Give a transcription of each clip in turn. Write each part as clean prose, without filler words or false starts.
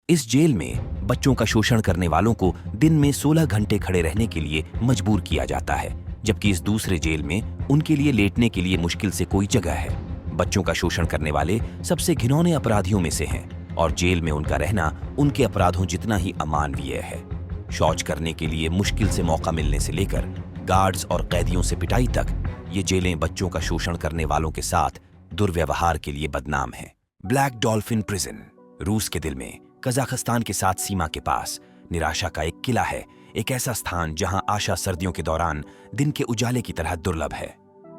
इस जेल में बच्चों का शोषण करने वालों को दिन में 16 घंटे खड़े रहने के लिए मजबूर किया जाता है, जबकि इस दूसरे जेल में उनके लिए लेटने के लिए मुश्किल से कोई जगह है। बच्चों का शोषण करने वाले सबसे घिनौने अपराधियों में से हैं और जेल में उनका रहना उनके अपराधों जितना ही अमानवीय है। शौच करने के लिए मुश्किल से मौका मिलने से लेकर गार्ड्स और कैदियों से पिटाई तक, ये जेलें बच्चों का शोषण करने वालों के साथ दुर्व्यवहार के लिए बदनाम हैं। ब्लैक डॉल्फिन प्रिजन रूस के दिल में कजाकिस्तान के साथ सीमा के पास निराशा का एक किला है, एक ऐसा स्थान जहां आशा सर्दियों के दौरान दिन के उजाले की तरह दुर्लभ है।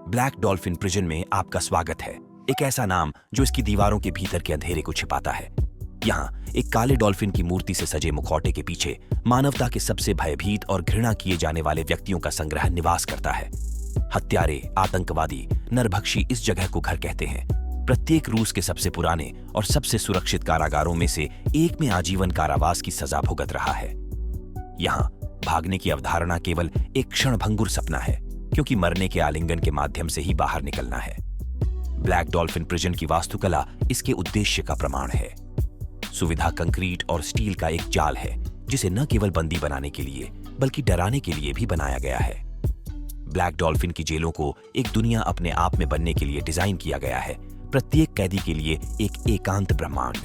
ब्लैक डॉल्फिन प्रिजन में आपका स्वागत है, एक ऐसा नाम जो इसकी दीवारों के भीतर के अंधेरे को छिपाता है। यहाँ एक काले डॉल्फिन की मूर्ति से सजे मुखौटे के पीछे मानवता के सबसे भयभीत और घृणा किए जाने वाले व्यक्तियों का संग्रह निवास करता है। हत्यारे, आतंकवादी, नरभक्षी इस जगह को घर कहते हैं। प्रत्येक रूस के सबसे पुराने और सबसे सुरक्षित कारागारों में से एक में आजीवन कारावास की सजा भुगत रहा है। यहाँ भागने की अवधारणा केवल एक क्षणभंगुर सपना है, क्योंकि मरने के आलिंगन के माध्यम से ही बाहर निकलना है। ब्लैक डॉल्फिन प्रिजन की वास्तुकला इसके उद्देश्य का प्रमाण है। सुविधा कंक्रीट और स्टील का एक जाल है, जिसे न केवल बंदी बनाने के लिए बल्कि डराने के लिए भी बनाया गया है। ब्लैक डॉल्फिन की जेलों को एक दुनिया अपने आप में बनने के लिए डिजाइन किया गया है। प्रत्येक कैदी के लिए एक एकांत ब्रह्मांड।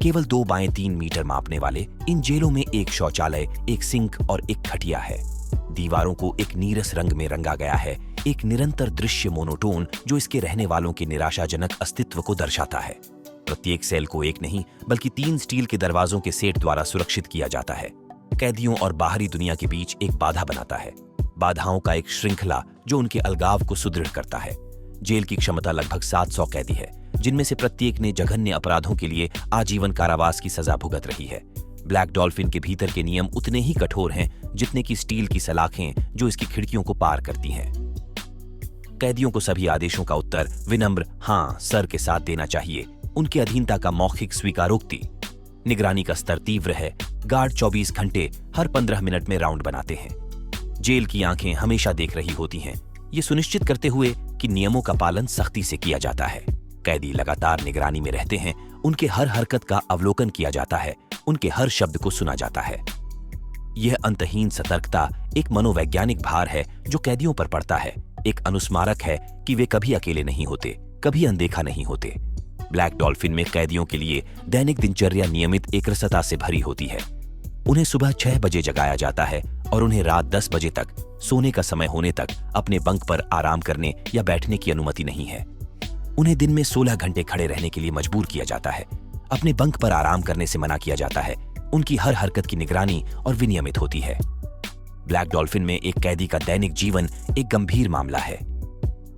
केवल 2 बाय 3 मीटर मापने वाले इन जेलों में एक शौचालय, एक सिंक और एक खटिया है। दीवारों को एक नीरस रंग में रंगा गया है, एक निरंतर दृश्य मोनोटोन जो इसके रहने वालों के निराशाजनक अस्तित्व को दर्शाता है। प्रत्येक सेल को एक नहीं बल्कि 3 स्टील के दरवाजों के सेट द्वारा सुरक्षित किया जाता है। कैदियों और बाहरी दुनिया के बीच एक बाधा बनाता है, बाधाओं का एक श्रृंखला जो उनके अलगाव को सुदृढ़ करता है। जेल की क्षमता लगभग 700 कैदी है, जिनमें से प्रत्येक ने जघन्य अपराधों के लिए आजीवन कारावास की सजा भुगत रही है। ब्लैक डॉल्फिन के भीतर के नियम उतने ही कठोर हैं जितने की स्टील की सलाखें जो इसकी खिड़कियों को पार करती हैं। कैदियों को सभी आदेशों का उत्तर विनम्र हाँ सर के साथ देना चाहिए। उनकी अधीनता का मौखिक स्वीकारोक्ति। निगरानी का स्तर तीव्र है। गार्ड 24 घंटे हर 15 मिनट में राउंड बनाते हैं। जेल की आंखें हमेशा देख रही होती हैं, ये सुनिश्चित करते हुए कि नियमों का पालन सख्ती से किया जाता है। कैदी लगातार निगरानी में रहते हैं, उनके हर हरकत का अवलोकन किया जाता है, उनके हर शब्द को सुना जाता है। यह अंतहीन सतर्कता एक मनोवैज्ञानिक भार है जो कैदियों पर पड़ता है, एक अनुस्मारक है कि वे कभी अकेले नहीं होते, कभी अनदेखा नहीं होते। ब्लैक डॉल्फिन में कैदियों के लिए दैनिक दिनचर्या नियमित एकरसता से भरी होती है। उन्हें सुबह 6 बजे जगाया जाता है और उन्हें रात 10 बजे तक सोने का समय होने तक अपने बंक पर आराम करने या बैठने की अनुमति नहीं है। उन्हें दिन में 16 घंटे खड़े रहने के लिए मजबूर किया जाता है। अपने बंक पर आराम करने से मना किया जाता है। उनकी हर हरकत की निगरानी और विनियमित होती है। ब्लैक डॉल्फिन में एक कैदी का दैनिक जीवन एक गंभीर मामला है।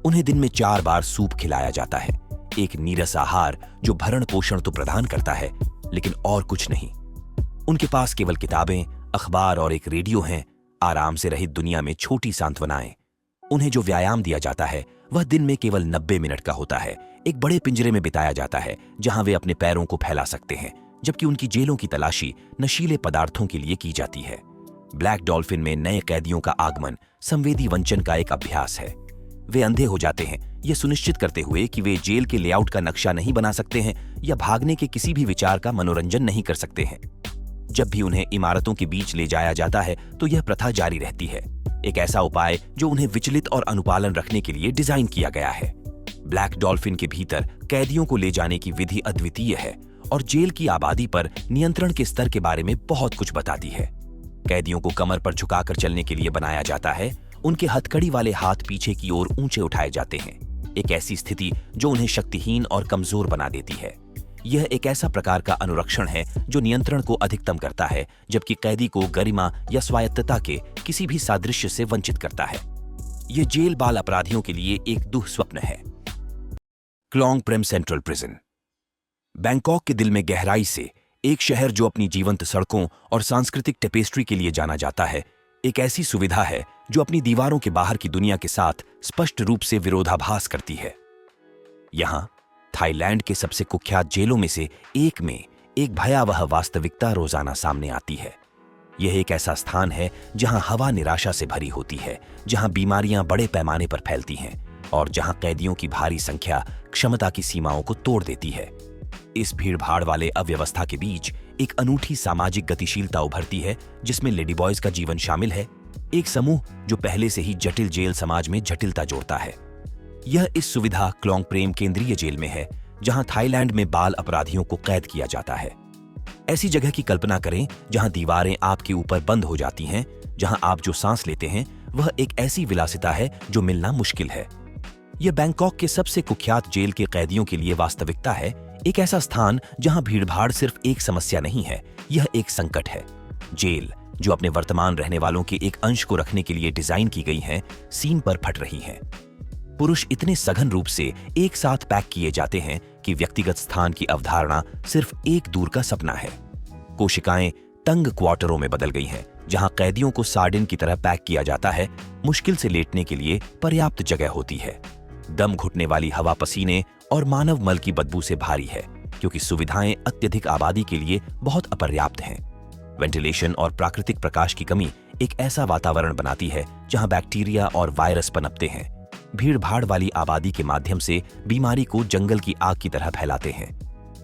उन्हें दिन में 4 बार सूप खिलाया जाता है, एक नीरस आहार जो भरण पोषण तो प्रदान करता है लेकिन और कुछ नहीं। उनके पास केवल किताबें, अखबार और एक रेडियो हैं। आराम से रहित दुनिया में छोटी सांत्वनाएं। उन्हें जो व्यायाम दिया जाता है वह दिन में केवल 90 मिनट का होता है। एक बड़े पिंजरे में बिताया जाता है जहां वे अपने पैरों को फैला सकते हैं, जबकि उनकी जेलों की तलाशी नशीले पदार्थों के लिए की जाती है। ब्लैक डॉल्फिन में नए कैदियों का आगमन संवेदी वंचन का एक अभ्यास है। वे अंधे हो जाते हैं, यह सुनिश्चित करते हुए कि वे जेल के लेआउट का नक्शा नहीं बना सकते हैं या भागने के किसी भी विचार का मनोरंजन नहीं कर सकते हैं। जब भी उन्हें इमारतों के बीच ले जाया जाता है तो यह प्रथा जारी रहती है, एक ऐसा उपाय जो उन्हें विचलित और अनुपालन रखने के लिए डिजाइन किया गया है। ब्लैक डॉल्फिन के भीतर कैदियों को ले जाने की विधि अद्वितीय है और जेल की आबादी पर नियंत्रण के स्तर के बारे में बहुत कुछ बताती है। कैदियों को कमर पर झुकाकर चलने के लिए बनाया जाता है। उनके हथकड़ी वाले हाथ पीछे की ओर ऊंचे उठाए जाते हैं, एक ऐसी स्थिति जो उन्हें शक्तिहीन और कमजोर बना देती है। यह एक ऐसा प्रकार का अनुरक्षण है जो नियंत्रण को अधिकतम करता है, जबकि कैदी को गरिमा या स्वायत्तता के किसी भी सादृश्य से वंचित करता है। यह जेल बाल अपराधियों के लिए एक दुःस्वप्न है। क्लोंग प्रेम सेंट्रल प्रिजन बैंकॉक के दिल में गहराई से एक शहर जो अपनी जीवंत सड़कों और सांस्कृतिक टेपेस्ट्री के लिए जाना जाता है, एक ऐसी सुविधा है जो अपनी दीवारों के बाहर की दुनिया के साथ स्पष्ट रूप से विरोधाभास करती है। यहाँ थाईलैंड के सबसे कुख्यात जेलों में से एक में एक भयावह वास्तविकता रोजाना सामने आती है। यह एक ऐसा स्थान है जहां हवा निराशा से भरी होती है, जहां बीमारियां बड़े पैमाने पर फैलती हैं और जहां कैदियों की भारी संख्या क्षमता की सीमाओं को तोड़ देती है। इस भीड़भाड़ वाले अव्यवस्था के बीच एक अनूठी सामाजिक गतिशीलता उभरती है जिसमें लेडी बॉयज का जीवन शामिल है, एक समूह जो पहले से ही जटिल जेल समाज में जटिलता जोड़ता है। यह इस सुविधा क्लोंग प्रेम केंद्रीय जेल में है, जहां थाईलैंड में बाल अपराधियों को कैद किया जाता है। ऐसी जगह की कल्पना करें जहां दीवारें आपके ऊपर बंद हो जाती हैं, जहां आप जो सांस लेते हैं वह एक ऐसी विलासिता है जो मिलना मुश्किल है। यह बैंकॉक के सबसे कुख्यात जेल के कैदियों के लिए वास्तविकता है, एक ऐसा स्थान जहां भीड़भाड़ सिर्फ एक समस्या नहीं है, यह एक संकट है। जेल, जो अपने वर्तमान रहने वालों के एक अंश को रखने के लिए डिजाइन की गई है, सीन पर फट रही हैं। पुरुष इतने सघन रूप से एक साथ पैक किए जाते हैं कि व्यक्तिगत स्थान की अवधारणा सिर्फ एक दूर का सपना है। कोशिकाएं तंग क्वार्टरों में बदल गई हैं, जहां कैदियों को सार्डिन की तरह पैक किया जाता है। मुश्किल से लेटने के लिए पर्याप्त जगह होती है। दम घुटने वाली हवा पसीने और मानव मल की बदबू से भारी है, क्योंकि सुविधाएं अत्यधिक आबादी के लिए बहुत अपर्याप्त हैं। वेंटिलेशन और प्राकृतिक प्रकाश की कमी एक ऐसा वातावरण बनाती है जहां बैक्टीरिया और वायरस पनपते हैं। भीड़-भाड़ वाली आबादी के माध्यम से बीमारी को जंगल की आग की तरह फैलाते हैं।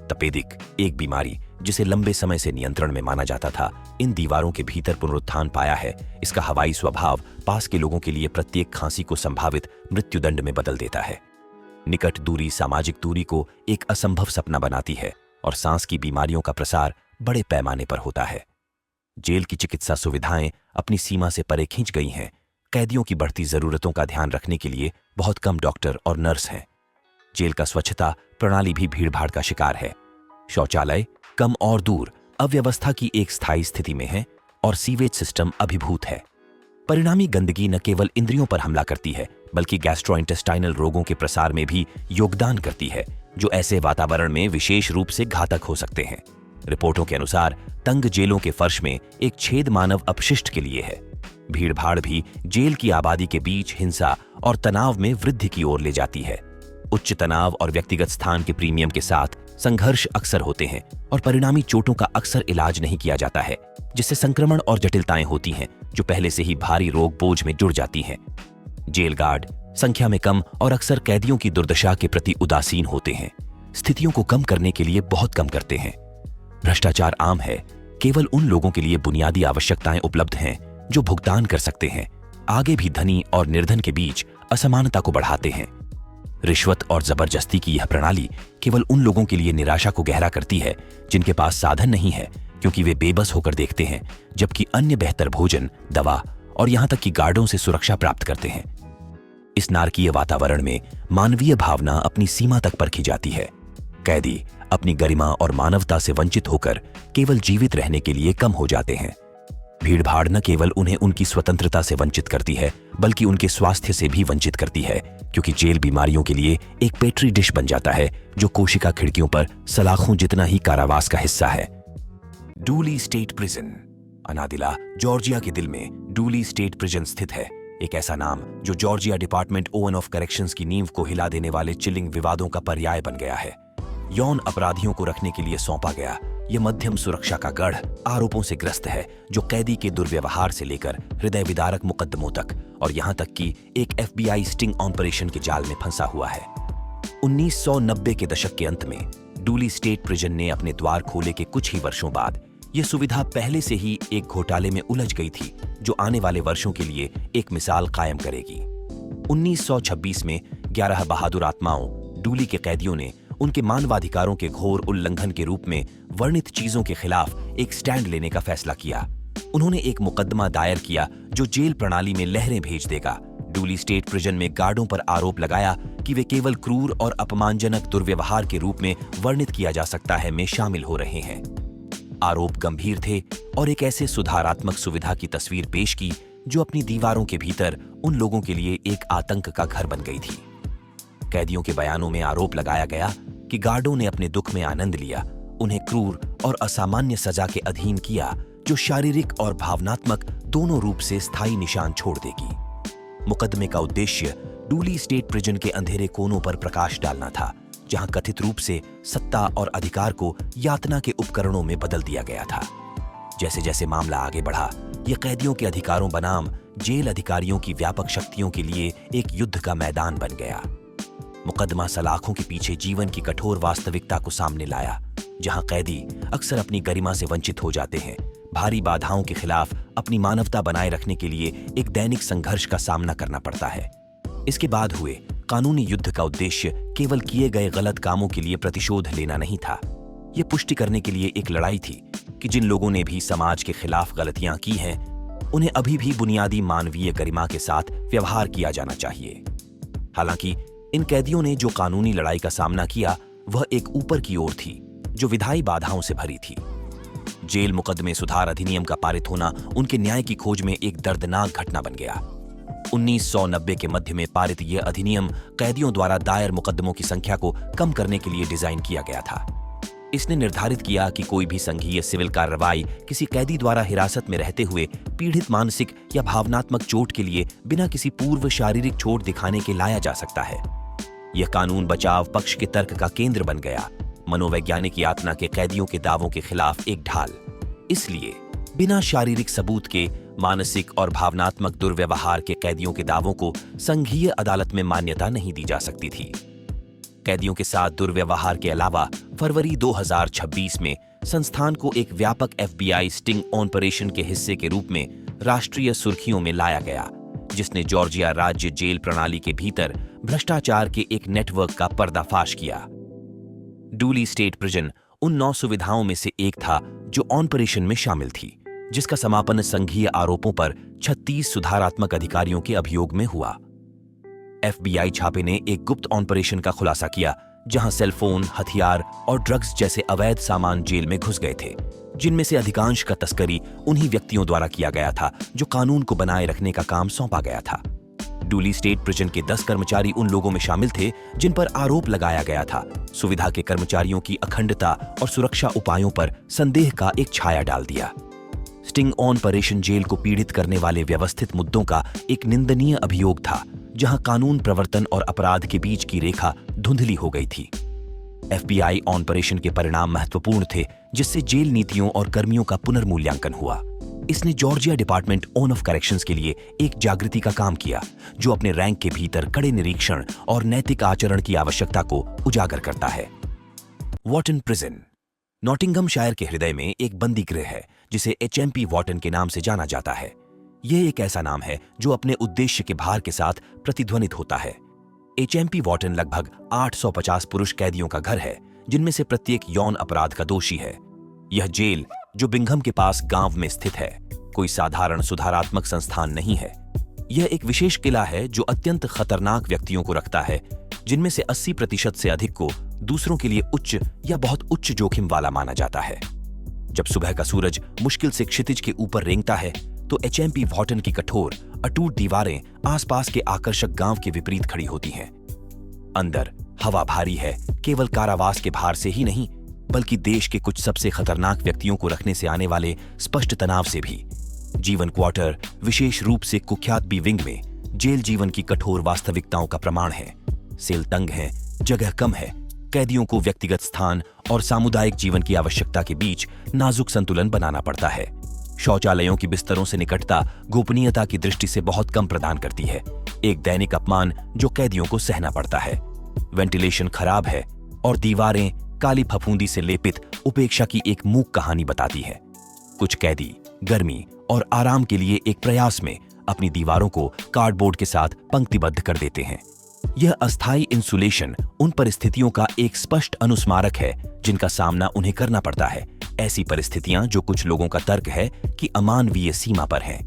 तपेदिक, एक बीमारी जिसे लंबे समय से नियंत्रण में माना जाता था, इन दीवारों के भीतर पुनरुत्थान पाया है। इसका हवाई स्वभाव पास के लोगों के लिए प्रत्येक खांसी को संभावित मृत्युदंड में बदल देता है। निकट दूरी सामाजिक दूरी को एक असंभव सपना बनाती है और सांस की बीमारियों का प्रसार बड़े पैमाने पर होता है। जेल की चिकित्सा सुविधाएं अपनी सीमा से परे खींच गई हैं। कैदियों की बढ़ती जरूरतों का ध्यान रखने के लिए बहुत कम डॉक्टर और नर्स हैं। जेल का स्वच्छता प्रणाली भी भीड़भाड़ का शिकार है। शौचालय कम और दूर, अव्यवस्था की एक स्थायी स्थिति में है और सीवेज सिस्टम अभिभूत है। परिणामी गंदगी न केवल इंद्रियों पर हमला करती है, बल्कि गैस्ट्रोइंटेस्टाइनल रोगों के प्रसार में भी योगदान करती है, जो ऐसे वातावरण में विशेष रूप से घातक हो सकते हैं। रिपोर्टों के अनुसार तंग जेलों के फर्श में एक छेद मानव अपशिष्ट के लिए है। भीड़भाड़ भी जेल की आबादी के बीच हिंसा और तनाव में वृद्धि की ओर ले जाती है। उच्च तनाव और व्यक्तिगत स्थान के प्रीमियम के साथ संघर्ष अक्सर होते हैं और परिणामी चोटों का अक्सर इलाज नहीं किया जाता है, जिससे संक्रमण और जटिलताएं होती हैं जो पहले से ही भारी रोग बोझ में जुड़ जाती हैं। जेल गार्ड संख्या में कम और अक्सर कैदियों की दुर्दशा के प्रति उदासीन होते हैं, स्थितियों को कम करने के लिए बहुत कम करते हैं। भ्रष्टाचार आम है, केवल उन लोगों के लिए बुनियादी आवश्यकताएं उपलब्ध हैं जो भुगतान कर सकते हैं, आगे भी धनी और निर्धन के बीच असमानता को बढ़ाते हैं। रिश्वत और जबरदस्ती की यह प्रणाली केवल उन लोगों के लिए निराशा को गहरा करती है जिनके पास साधन नहीं है, क्योंकि वे बेबस होकर देखते हैं, जबकि अन्य बेहतर भोजन, दवा और यहां तक कि गार्डों से सुरक्षा प्राप्त करते हैं। इस नारकीय वातावरण में मानवीय भावना अपनी सीमा तक परखी जाती है। कैदी अपनी गरिमा और मानवता से वंचित होकर केवल जीवित रहने के लिए कम हो जाते हैं। भीड़भाड़ न केवल उन्हें उनकी स्वतंत्रता से वंचित करती है, बल्कि उनके स्वास्थ्य से भी वंचित करती है, क्योंकि जेल बीमारियों के लिए एक पेट्री डिश बन जाता है जो कोशिका खिड़कियों पर सलाखों जितना ही कारावास का हिस्सा है। डूली स्टेट प्रिजन अनादिला, जॉर्जिया के दिल में डूली स्टेट प्रिजन स्थित है। एक ऐसा नाम जो Georgia department oven of corrections की नींव को हिला देने वाले चिलिंग विवादों का पर्याय बन गया है। यौन अपराधियों को रखने के लिए सौंपा गया यह मध्यम सुरक्षा का गढ़ आरोपों से ग्रस्त है, जो कैदी के दुर्व्यवहार से लेकर हृदय विदारक मुकदमों तक और यहां तक कि एक FBI स्टिंग ऑपरेशन के जाल में फंसा हुआ है। 1990 के दशक के अंत में डूली स्टेट प्रिजन ने अपने द्वार खोले के कुछ ही वर्षों बाद यह सुविधा पहले से ही एक घोटाले में उलझ गई थी, जो आने वाले वर्षों के लिए एक मिसाल कायम करेगी। 1926 में 11 बहादुर आत्माओं डूली के कैदियों ने उनके मानवाधिकारों के घोर उल्लंघन के रूप में वर्णित चीजों के खिलाफ एक स्टैंड लेने का फैसला किया। उन्होंने एक मुकदमा दायर किया जो जेल प्रणाली में लहरें भेज देगा। डूली स्टेट प्रिजन में गार्डों पर आरोप लगाया कि वे केवल क्रूर और अपमानजनक दुर्व्यवहार के रूप में वर्णित किया जा सकता है में शामिल हो रहे हैं। आरोप गंभीर थे और एक ऐसे सुधारात्मक सुविधा की तस्वीर पेश की जो अपनी दीवारों के भीतर उन लोगों के लिए एक आतंक का घर बन गई थी। कैदियों के बयानों में आरोप लगाया गया कि गार्डों ने अपने दुख में आनंद लिया, उन्हें क्रूर और असामान्य सजा के अधीन किया जो शारीरिक और भावनात्मक दोनों रूप से स्थायी निशान छोड़ देगी। मुकदमे का उद्देश्य डूली स्टेट प्रिजन के अंधेरे कोनों पर प्रकाश डालना था, जहां कथित रूप से सत्ता और अधिकार को यातना के उपकरणों में बदल दिया गया था। जैसे जैसे मामला आगे बढ़ा, यह कैदियों के अधिकारों बनाम जेल अधिकारियों की व्यापक शक्तियों के लिए एक युद्ध का मैदान बन गया। मुकदमा सलाखों के पीछे जीवन की कठोर वास्तविकता को सामने लाया, जहां कैदी अक्सर अपनी गरिमा से वंचित हो जाते हैं, भारी बाधाओं के खिलाफ अपनी मानवता बनाए रखने के लिए एक दैनिक संघर्ष का सामना करना पड़ता है। इसके बाद हुए कानूनी युद्ध का उद्देश्य केवल किए गए गलत कामों के लिए प्रतिशोध लेना नहीं था। यह पुष्टि करने के लिए एक लड़ाई थी कि जिन लोगों ने भी समाज के खिलाफ गलतियां की हैं, उन्हें अभी भी बुनियादी मानवीय गरिमा के साथ व्यवहार किया जाना चाहिए। हालांकि इन कैदियों ने जो कानूनी लड़ाई का सामना किया, वह एक ऊपर की ओर थी जो विधायी बाधाओं से भरी थी। जेल मुकदमे सुधार अधिनियम का पारित होना उनके न्याय की खोज में एक दर्दनाक घटना बन गया। 1990 के मध्य में पारित यह अधिनियम कैदियों द्वारा दायर मुकदमों की संख्या को कम करने के लिए डिजाइन किया गया था। इसने निर्धारित किया कि कोई भी संघीय सिविल कार्रवाई किसी कैदी द्वारा हिरासत में रहते हुए पीड़ित मानसिक या भावनात्मक चोट के लिए बिना किसी पूर्व शारीरिक चोट दिखाने के लाया जा सकता है। यह कानून बचाव पक्ष के तर्क का केंद्र बन गया, मनोवैज्ञानिक यातना के कैदियों के दावों के खिलाफ एक ढाल। इसलिए बिना शारीरिक सबूत के मानसिक और भावनात्मक दुर्व्यवहार के कैदियों के दावों को संघीय अदालत में मान्यता नहीं दी जा सकती थी। कैदियों के साथ दुर्व्यवहार के अलावा फरवरी 2026 में संस्थान को एक व्यापक FBI स्टिंग ऑपरेशन के हिस्से के रूप में राष्ट्रीय सुर्खियों में लाया गया, जिसने जॉर्जिया राज्य जेल प्रणाली के भीतर भ्रष्टाचार के एक नेटवर्क का पर्दाफाश किया। डूली स्टेट प्रिजन उन 9 सुविधाओं में से एक था जो ऑपरेशन में शामिल थी, जिसका समापन संघीय आरोपों पर 36 सुधारात्मक अधिकारियों के अभियोग में हुआ। FBI छापे ने एक गुप्त ऑपरेशन का खुलासा किया, जहां सेलफोन, हथियार और ड्रग्स जैसे अवैध सामान जेल में घुस गए थे, जिनमें से अधिकांश का तस्करी उन्हीं व्यक्तियों द्वारा किया गया था जो कानून को बनाए रखने का काम सौंपा गया था। डूली स्टेट प्रिजन के 10 कर्मचारी उन लोगों में शामिल थे जिन पर आरोप लगाया गया था सुविधा के कर्मचारियों की अखंडता और सुरक्षा उपायों पर संदेह का एक छाया डाल दिया। स्टिंग ऑपरेशन जेल को पीड़ित करने वाले व्यवस्थित मुद्दों का एक निंदनीय अभियोग था, जहां कानून प्रवर्तन और अपराध के बीच की रेखा धुंधली हो गई थी। FBI ऑपरेशन के परिणाम महत्वपूर्ण थे, जिससे जेल नीतियों और कर्मियों का पुनर्मूल्यांकन हुआ। इसने जॉर्जिया डिपार्टमेंट ऑफ करेक्शंस के लिए एक जागृति का काम किया, जो अपने रैंक के भीतर कड़े निरीक्षण और नैतिक आचरण की आवश्यकता को उजागर करता है। वॉटन प्रिजन नॉटिंघमशायर के हृदय में एक बंदी गृह है, जिसे HMP वॉटन के नाम से जाना जाता है। यह एक ऐसा नाम है जो अपने उद्देश्य के भार के साथ प्रतिध्वनित होता है। HMP वॉटन लगभग 850 पुरुष कैदियों का घर है, जिनमें से प्रत्येक यौन अपराध का दोषी है। यह जेल, जो बिंघम के पास गांव में स्थित है, कोई साधारण सुधारात्मक संस्थान नहीं है। यह एक विशेष किला है जो अत्यंत खतरनाक व्यक्तियों को रखता है, जिनमें से 80% से अधिक को दूसरों के लिए उच्च या बहुत उच्च जोखिम वाला माना जाता है। जब सुबह का सूरज मुश्किल से क्षितिज के ऊपर रेंगता है, तो HMP वॉटन की कठोर अटूट दीवारें आसपास के आकर्षक गांव के विपरीत खड़ी होती हैं। अंदर हवा भारी है, केवल कारावास के भार से ही नहीं, बल्कि देश के कुछ सबसे खतरनाक व्यक्तियों को रखने से आने वाले स्पष्ट तनाव से भी। जीवन क्वार्टर, विशेष रूप से कुख्यात बी विंग में, जेल जीवन की कठोर वास्तविकताओं का प्रमाण है। सेल तंग है, जगह कम है, कैदियों को व्यक्तिगत स्थान और सामुदायिक जीवन की आवश्यकता के बीच नाजुक संतुलन बनाना पड़ता है। शौचालयों की बिस्तरों से निकटता गोपनीयता की दृष्टि से बहुत कम प्रदान करती है, एक दैनिक अपमान जो कैदियों को सहना पड़ता है। वेंटिलेशन खराब है और दीवारें काली फफूंदी से लेपित उपेक्षा की एक मूक कहानी बताती है। कुछ कैदी गर्मी और आराम के लिए एक प्रयास में अपनी दीवारों को कार्डबोर्ड के साथ पंक्तिबद्ध कर देते हैं। यह अस्थायी इंसुलेशन उन परिस्थितियों का एक स्पष्ट अनुस्मारक है जिनका सामना उन्हें करना पड़ता है। ऐसी परिस्थितियां जो कुछ लोगों का तर्क है कि अमानवीय सीमा पर हैं।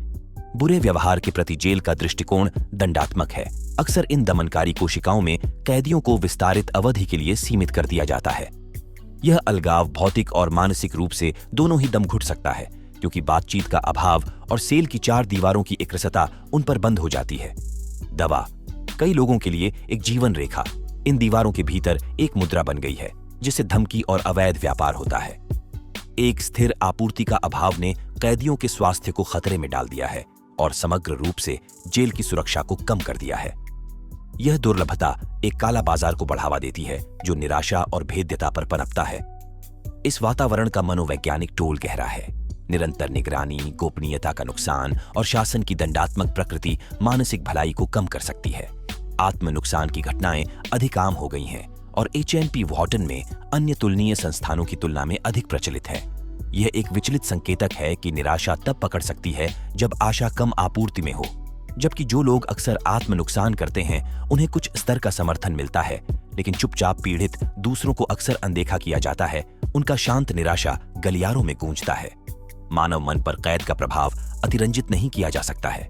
बुरे व्यवहार के प्रति जेल का दृष्टिकोण दंडात्मक है। अक्सर इन दमनकारी कोशिकाओं में कैदियों को विस्तारित अवधि के लिए सीमित कर दिया जाता है। यह अलगाव भौतिक और मानसिक रूप से दोनों ही दम घुट सकता है, क्योंकि बातचीत का अभाव और सेल की 4 दीवारों की एकरसता उन पर बंद हो जाती है। दवा कई लोगों के लिए एक जीवन रेखा इन दीवारों के भीतर एक मुद्रा बन गई है, जिससे धमकी और अवैध व्यापार होता है। एक स्थिर आपूर्ति का अभाव ने कैदियों के स्वास्थ्य को खतरे में डाल दिया है और समग्र रूप से जेल की सुरक्षा को कम कर दिया है। यह दुर्लभता एक काला बाजार को बढ़ावा देती है जो निराशा और भेद्यता पर पनपता है। इस वातावरण का मनोवैज्ञानिक टोल गहरा है। निरंतर निगरानी, गोपनीयता का नुकसान और शासन की दंडात्मक प्रकृति मानसिक भलाई को कम कर सकती है। आत्म नुकसान की घटनाएं अधिक आम हो गई हैं और एचएनपी वॉर्टन में अन्य तुलनीय संस्थानों की तुलना में अधिक प्रचलित है। यह एक विचलित संकेतक है कि निराशा तब पकड़ सकती है जब आशा कम आपूर्ति में हो, जबकि जो लोग अक्सर आत्म नुकसान करते हैं उन्हें कुछ स्तर का समर्थन मिलता है, लेकिन चुपचाप पीड़ित दूसरों को अक्सर अनदेखा किया जाता है। उनका शांत निराशा गलियारों में गूंजता है। मानव मन पर कैद का प्रभाव अतिरंजित नहीं किया जा सकता है।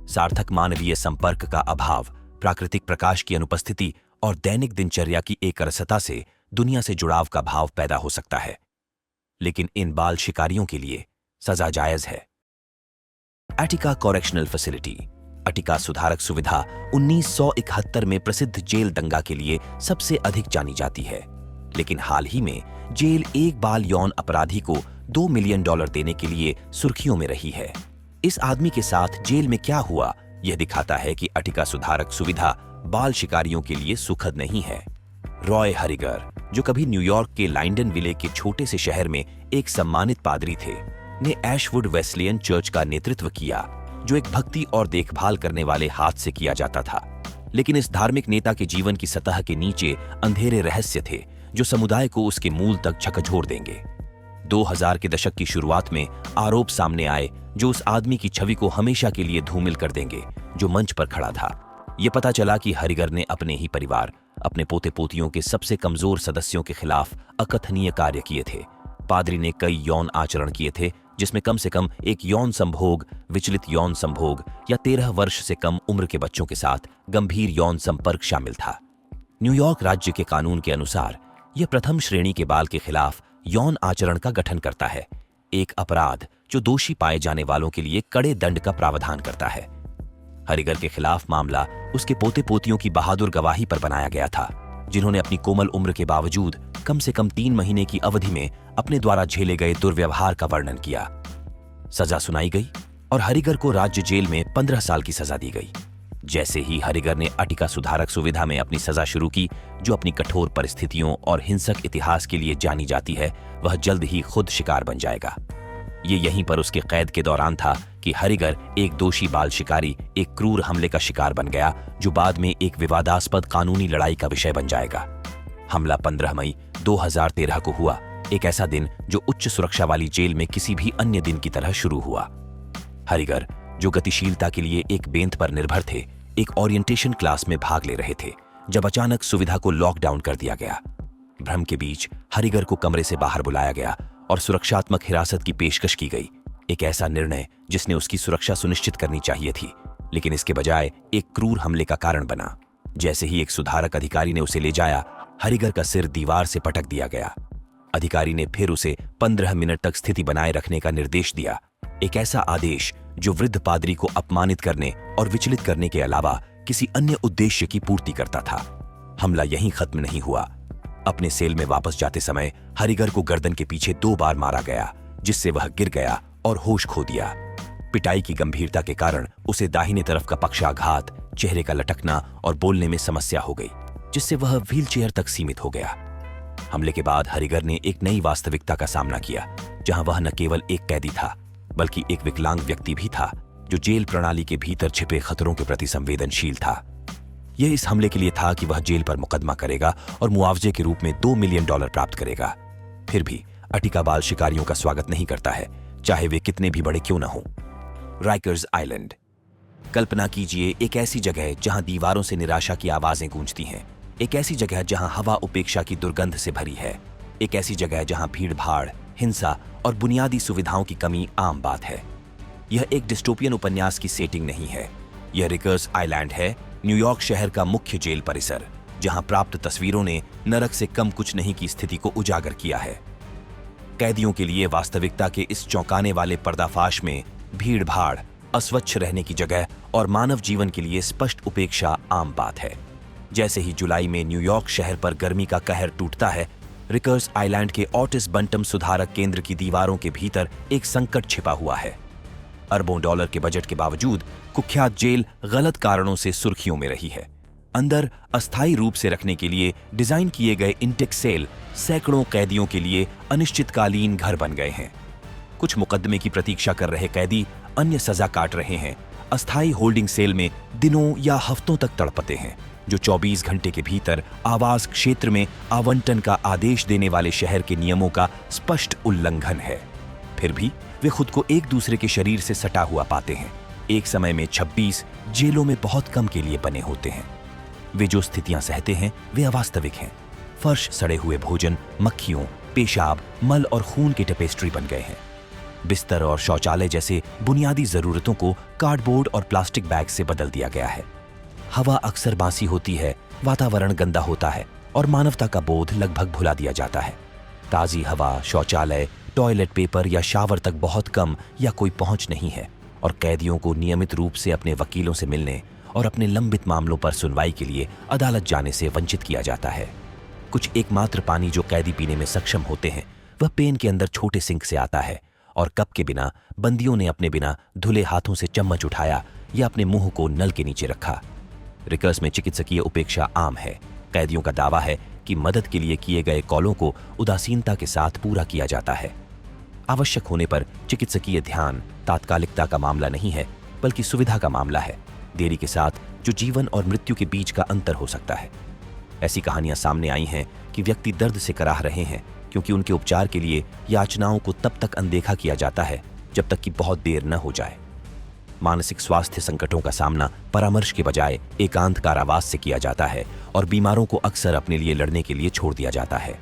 सार्थक मानवीय संपर्क का अभाव, प्राकृतिक प्रकाश की अनुपस्थिति और दैनिक दिनचर्या की एकरसता से दुनिया से जुड़ाव का भाव पैदा हो सकता है। लेकिन इन बाल शिकारियों के लिए सजा जायज है। Etica कॉरेक्शनल facility. अटिका सुधारक सुविधा 1971 में प्रसिद्ध जेल दंगा के लिए सबसे अधिक जानी जाती है, लेकिन हाल ही में जेल एक बाल यौन अपराधी को $2 मिलियन देने के लिए सुर्खियों में रही है। इस आदमी के साथ जेल में क्या हुआ, यह दिखाता है कि अटिका सुधारक सुविधा बाल शिकारियों के लिए सुखद नहीं है। रॉय हरिगर, जो कभी न्यूयॉर्क के लाइंडन विले के छोटे से शहर में एक सम्मानित पादरी थे, ने एशवुड वेस्लियन चर्च का नेतृत्व किया, जो एक भक्ति और देखभाल करने वाले हाथ से किया जाता था। लेकिन इस धार्मिक नेता के जीवन की सतह के नीचे अंधेरे रहस्य थे जो समुदाय को उसके मूल तक झकझोर देंगे। 2000 के दशक की शुरुआत में आरोप सामने आए जो उस आदमी की छवि को हमेशा के लिए धूमिल कर देंगे जो मंच पर खड़ा था। यह पता चला कि हरिगर ने अपने ही परिवार, अपने पोते पोतियों के सबसे कमजोर सदस्यों के खिलाफ अकथनीय कार्य किए थे। पादरी ने कई यौन आचरण किए थे, जिसमें कम से कम एक यौन संभोग, विचलित यौन संभोग या 13 वर्ष से कम उम्र के बच्चों के साथ गंभीर यौन संपर्क शामिल था। न्यूयॉर्क राज्य के कानून के अनुसार यह प्रथम श्रेणी के बाल के खिलाफ यौन आचरण का गठन करता है, एक अपराध जो दोषी पाए जाने वालों के लिए कड़े दंड का प्रावधान करता है। हरिगर के खिलाफ मामला उसके पोते पोतियों की बहादुर गवाही पर बनाया गया था, जिन्होंने अपनी कोमल उम्र के बावजूद कम से कम 3 महीने की अवधि में अपने द्वारा झेले गए दुर्व्यवहार का वर्णन किया। सजा सुनाई गई और हरिगर को राज्य जेल में 15 साल की सजा दी गई। जैसे ही हरिगर ने अटिका सुधारक सुविधा में अपनी सजा शुरू की, जो अपनी कठोर परिस्थितियों और हिंसक इतिहास के लिए जानी जाती है, वह जल्द ही खुद शिकार बन जाएगा। ये यहीं पर उसके कैद के दौरान था कि हरिगर, एक दोषी बाल शिकारी, एक क्रूर हमले का शिकार बन गया, जो बाद में एक विवादास्पद कानूनी लड़ाई का विषय बन जाएगा। हमला 15 मई 2013 को हुआ, एक ऐसा दिन जो उच्च सुरक्षा वाली जेल में किसी भी अन्य दिन की तरह शुरू हुआ। हरिगर, जो गतिशीलता के लिए एक बेंत पर निर्भर थे, एक ओरिएंटेशन क्लास में भाग ले रहे थे जब अचानक सुविधा को लॉकडाउन कर दिया गया। भ्रम के बीच हरिगर को कमरे से बाहर बुलाया गया और सुरक्षात्मक हिरासत की पेशकश की गई, एक ऐसा निर्णय जिसने उसकी सुरक्षा सुनिश्चित करनी चाहिए थी, लेकिन इसके बजाय एक क्रूर हमले का कारण बना। जैसे ही एक सुधारक अधिकारी ने उसे ले जाया, हरिगर का सिर दीवार से पटक दिया गया। अधिकारी ने फिर उसे 15 मिनट तक स्थिति बनाए रखने का निर्देश दिया, एक ऐसा आदेश जो वृद्ध पादरी को अपमानित करने और विचलित करने के अलावा किसी अन्य उद्देश्य की पूर्ति करता था। हमला यहीं खत्म नहीं हुआ। अपने सेल में वापस जाते समय हरिगर को गर्दन के पीछे 2 बार मारा गया, जिससे वह गिर गया और होश खो दिया। पिटाई की गंभीरता के कारण उसे दाहिने तरफ का पक्षाघात, चेहरे का लटकना और बोलने में समस्या हो गई, जिससे वह व्हीलचेयर तक सीमित हो गया। हमले के बाद हरिगर ने एक नई वास्तविकता का सामना किया, जहां वह न केवल एक कैदी था, बल्कि एक विकलांग व्यक्ति भी था जो जेल प्रणाली के भीतर छिपे खतरों के प्रति संवेदनशील था। यह इस हमले के लिए था कि वह जेल पर मुकदमा करेगा और मुआवजे के रूप में $2 मिलियन प्राप्त करेगा। फिर भी अटिका बाल शिकारियों का स्वागत नहीं करता है, चाहे वे कितने भी बड़े क्यों न हों। राइकर्स आइलैंड। कल्पना कीजिए एक ऐसी जगह जहां दीवारों से निराशा की आवाजें गूंजती हैं, एक ऐसी जगह जहां हवा उपेक्षा की दुर्गंध से भरी है, एक ऐसी जगह जहां भीड़-भाड़, हिंसा और बुनियादी सुविधाओं की कमी आम बात है। यह एक डिस्टोपियन उपन्यास की सेटिंग नहीं है। यह रिकर्स आइलैंड है, न्यूयॉर्क शहर का मुख्य जेल परिसर, जहां प्राप्त तस्वीरों ने नरक से कम कुछ नहीं की स्थिति को उजागर किया है। कैदियों के लिए वास्तविकता के इस चौंकाने वाले पर्दाफाश में भीड़-भाड़, अस्वच्छ रहने की जगह और मानव जीवन के लिए स्पष्ट उपेक्षा आम बात है। जैसे ही जुलाई में न्यूयॉर्क शहर पर गर्मी का कहर टूटता है, रिकर्स आइलैंड के ऑटिस बंटम सुधारक केंद्र की दीवारों के भीतर एक संकट छिपा हुआ है। अरबों डॉलर के बजट के बावजूद कुख्यात जेल गलत कारणों से सुर्खियों में रही है। अंदर अस्थायी रूप से रखने के लिए डिजाइन किए गए इंटेक सेल सैकड़ों कैदियों के लिए अनिश्चितकालीन घर बन गए हैं। कुछ मुकदमे की प्रतीक्षा कर रहे कैदी अन्य सजा काट रहे हैं, अस्थायी होल्डिंग सेल में दिनों या हफ्तों तक तड़पते हैं। जो 24 घंटे के भीतर आवास क्षेत्र में आवंटन का आदेश देने वाले शहर के नियमों का स्पष्ट उल्लंघन है। फिर भी वे खुद को एक दूसरे के शरीर से सटा हुआ पाते हैं। एक समय में 26 जेलों में बहुत कम के लिए बने होते हैं। वे जो स्थितियां सहते हैं वे अवास्तविक हैं। फर्श सड़े हुए भोजन, मक्खियों, पेशाब, मल और खून के टेपेस्ट्री बन गए हैं। बिस्तर और शौचालय जैसे बुनियादी जरूरतों को कार्डबोर्ड और प्लास्टिक बैग से बदल दिया गया है। हवा अक्सर बासी होती है, वातावरण गंदा होता है और मानवता का बोध लगभग भुला दिया जाता है। ताज़ी हवा, शौचालय, टॉयलेट पेपर या शावर तक बहुत कम या कोई पहुंच नहीं है और कैदियों को नियमित रूप से अपने वकीलों से मिलने और अपने लंबित मामलों पर सुनवाई के लिए अदालत जाने से वंचित किया जाता है। कुछ एकमात्र पानी जो कैदी पीने में सक्षम होते हैं वह पेन के अंदर छोटे सिंक से आता है और कप के बिना बंदियों ने अपने बिना धुले हाथों से चम्मच उठाया या अपने मुंह को नल के नीचे रखा। रिकर्स में चिकित्सकीय उपेक्षा आम है। कैदियों का दावा है कि मदद के लिए किए गए कॉलों को उदासीनता के साथ पूरा किया जाता है। आवश्यक होने पर चिकित्सकीय ध्यान तात्कालिकता का मामला नहीं है बल्कि सुविधा का मामला है, देरी के साथ जो जीवन और मृत्यु के बीच का अंतर हो सकता है। ऐसी कहानियां सामने आई हैं कि व्यक्ति दर्द से कराह रहे हैं क्योंकि उनके उपचार के लिए याचनाओं को तब तक अनदेखा किया जाता है जब तक कि बहुत देर न हो जाए। मानसिक स्वास्थ्य संकटों का सामना परामर्श के बजाय एकांत कारावास से किया जाता है और बीमारों को अक्सर अपने लिए लड़ने के लिए छोड़ दिया जाता है।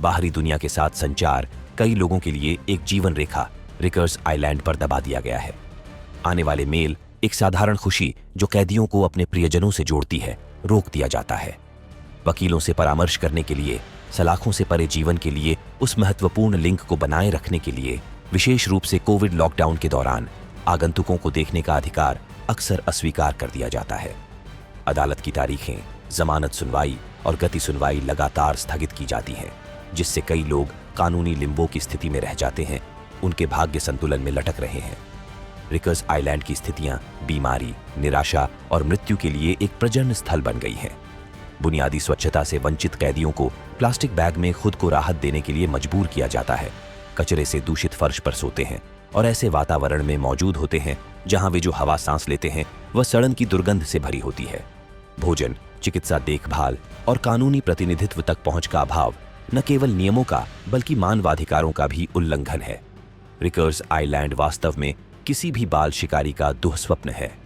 बाहरी दुनिया के साथ संचार कई लोगों के लिए एक जीवन रेखा रिकर्स आइलैंड पर दबा दिया गया है। आने वाले मेल, एक साधारण खुशी जो कैदियों को अपने प्रियजनों से जोड़ती है, रोक दिया जाता है। वकीलों से परामर्श करने के लिए, सलाखों से परे जीवन के लिए उस महत्वपूर्ण लिंक को बनाए रखने के लिए, विशेष रूप से कोविड लॉकडाउन के दौरान आगंतुकों को देखने का अधिकार अक्सर अस्वीकार कर दिया जाता है। अदालत की तारीखें, जमानत सुनवाई और गति सुनवाई लगातार स्थगित की जाती हैं, जिससे कई लोग कानूनी लिम्बो की स्थिति में रह जाते हैं, उनके भाग्य संतुलन में लटक रहे हैं। रिकर्स आइलैंड की स्थितियां बीमारी, निराशा और मृत्यु के लिए एक प्रजनन स्थल बन गई हैं। बुनियादी स्वच्छता से वंचित कैदियों को प्लास्टिक बैग में खुद को राहत देने के लिए मजबूर किया जाता है, कचरे से दूषित फर्श पर सोते हैं और ऐसे वातावरण में मौजूद होते हैं जहां वे जो हवा सांस लेते हैं वह सड़न की दुर्गंध से भरी होती है। भोजन, चिकित्सा देखभाल और कानूनी प्रतिनिधित्व तक पहुंच का अभाव न केवल नियमों का बल्कि मानवाधिकारों का भी उल्लंघन है। रिकर्स आइलैंड वास्तव में किसी भी बाल शिकारी का दुःस्वप्न है।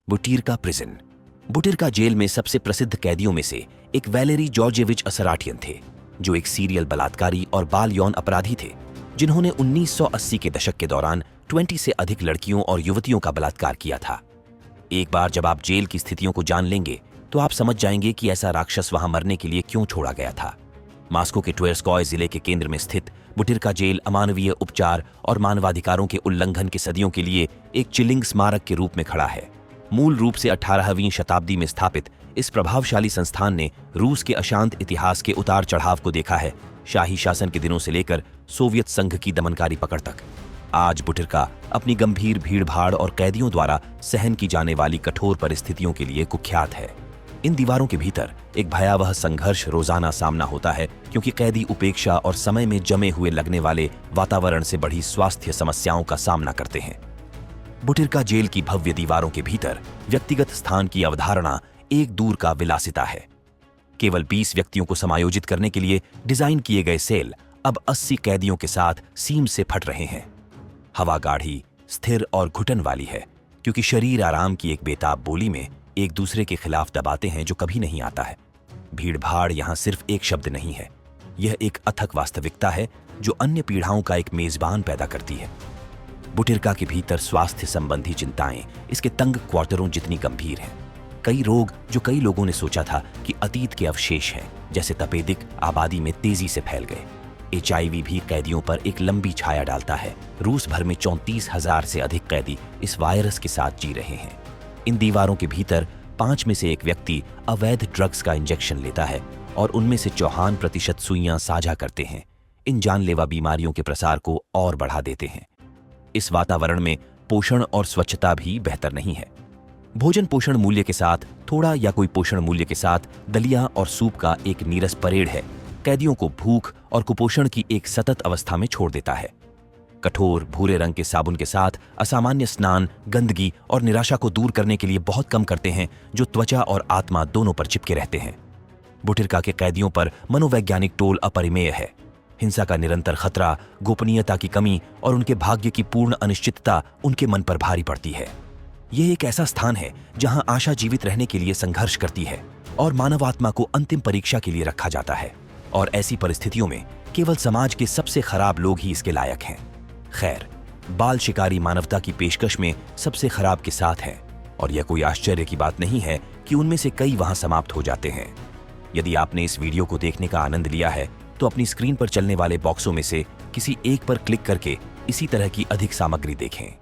बुटीरका प्रिजन। बुटीरका जेल में सबसे प्रसिद्ध कैदियों में से एक वैलेरी जॉर्जेविच असराटियन थे, जो एक सीरियल बलात्कारी और बाल यौन अपराधी थे जिन्होंने 1980 के दशक के दौरान 20 से अधिक लड़कियों और युवतियों का बलात्कार किया था। एक बार जब आप जेल की स्थितियों को जान लेंगे तो आप समझ जाएंगे कि ऐसा राक्षस वहां मरने के लिए क्यों छोड़ा गया था। मास्को के ट्वेर्स्कॉय जिले के केंद्र में स्थित बुटीरका जेल अमानवीय उपचार और मानवाधिकारों के उल्लंघन के सदियों के लिए एक चिलिंग स्मारक के रूप में खड़ा है। मूल रूप से 18वीं शताब्दी में स्थापित इस प्रभावशाली संस्थान ने रूस के अशांत इतिहास के उतार चढ़ाव को देखा है, शाही शासन के दिनों से लेकर सोवियत संघ की दमनकारी पकड़ तक। आज बुटीरका अपनी गंभीर भीड़भाड़ और कैदियों द्वारा सहन की जाने वाली कठोर परिस्थितियों के लिए कुख्यात है। इन दीवारों के भीतर एक भयावह संघर्ष रोजाना सामना होता है क्योंकि कैदी उपेक्षा और समय में जमे हुए लगने वाले वातावरण से बढ़ी स्वास्थ्य समस्याओं का सामना करते हैं। बुटीरका जेल की भव्य दीवारों के भीतर व्यक्तिगत स्थान की अवधारणा एक दूर का विलासिता है। केवल 20 व्यक्तियों को समायोजित करने के लिए डिजाइन किए गए सेल अब 80 कैदियों के साथ सीम से फट रहे हैं। हवा गाढ़ी, स्थिर और घुटन वाली है क्योंकि शरीर आराम की एक बेताब बोली में एक दूसरे के खिलाफ दबाते हैं जो कभी नहीं आता है। भीड़-भाड़ यहां सिर्फ एक शब्द नहीं है, यह एक अथक वास्तविकता है जो अन्य पीड़ाओं का एक मेजबान पैदा करती है। बुटीरका के भीतर स्वास्थ्य संबंधी चिंताएं इसके तंग क्वार्टरों जितनी गंभीर हैं। कई रोग जो कई लोगों ने सोचा था कि अतीत के अवशेष हैं, जैसे तपेदिक, आबादी में तेजी से फैल गए। HIV भी कैदियों पर एक लंबी छाया डालता है। रूस भर में 34,000 से अधिक कैदी इस वायरस के साथ जी रहे हैं। इन दीवारों के भीतर 5 में से एक व्यक्ति अवैध ड्रग्स का इंजेक्शन लेता है और उनमें से 54% सुइयां साझा करते हैं। इन जानलेवा बीमारियों के प्रसार को और बढ़ा देते हैं। इस वातावरण में पोषण और स्वच्छता भी बेहतर नहीं है। भोजन पोषण मूल्य के साथ थोड़ा या कोई पोषण मूल्य के साथ दलिया और सूप का एक नीरस परेड है, कैदियों को भूख और कुपोषण की एक सतत अवस्था में छोड़ देता है। कठोर भूरे रंग के साबुन के साथ असामान्य स्नान गंदगी और निराशा को दूर करने के लिए बहुत कम करते हैं, जो त्वचा और आत्मा दोनों पर चिपके रहते हैं। बुटिरका के कैदियों पर मनोवैज्ञानिक टोल अपरिमेय है। हिंसा का निरंतर खतरा, गोपनीयता की कमी और उनके भाग्य की पूर्ण अनिश्चितता उनके मन पर भारी पड़ती है। यह एक ऐसा स्थान है जहां आशा जीवित रहने के लिए संघर्ष करती है और मानव आत्मा को अंतिम परीक्षा के लिए रखा जाता है, और ऐसी परिस्थितियों में केवल समाज के सबसे खराब लोग ही इसके लायक हैं। खैर, बाल शिकारी मानवता की पेशकश में सबसे खराब के साथ हैं, और यह कोई आश्चर्य की बात नहीं है कि उनमें से कई वहां समाप्त हो जाते हैं। यदि आपने इस वीडियो को देखने का आनंद लिया है तो अपनी स्क्रीन पर चलने वाले बॉक्सों में से किसी एक पर क्लिक करके इसी तरह की अधिक सामग्री देखें।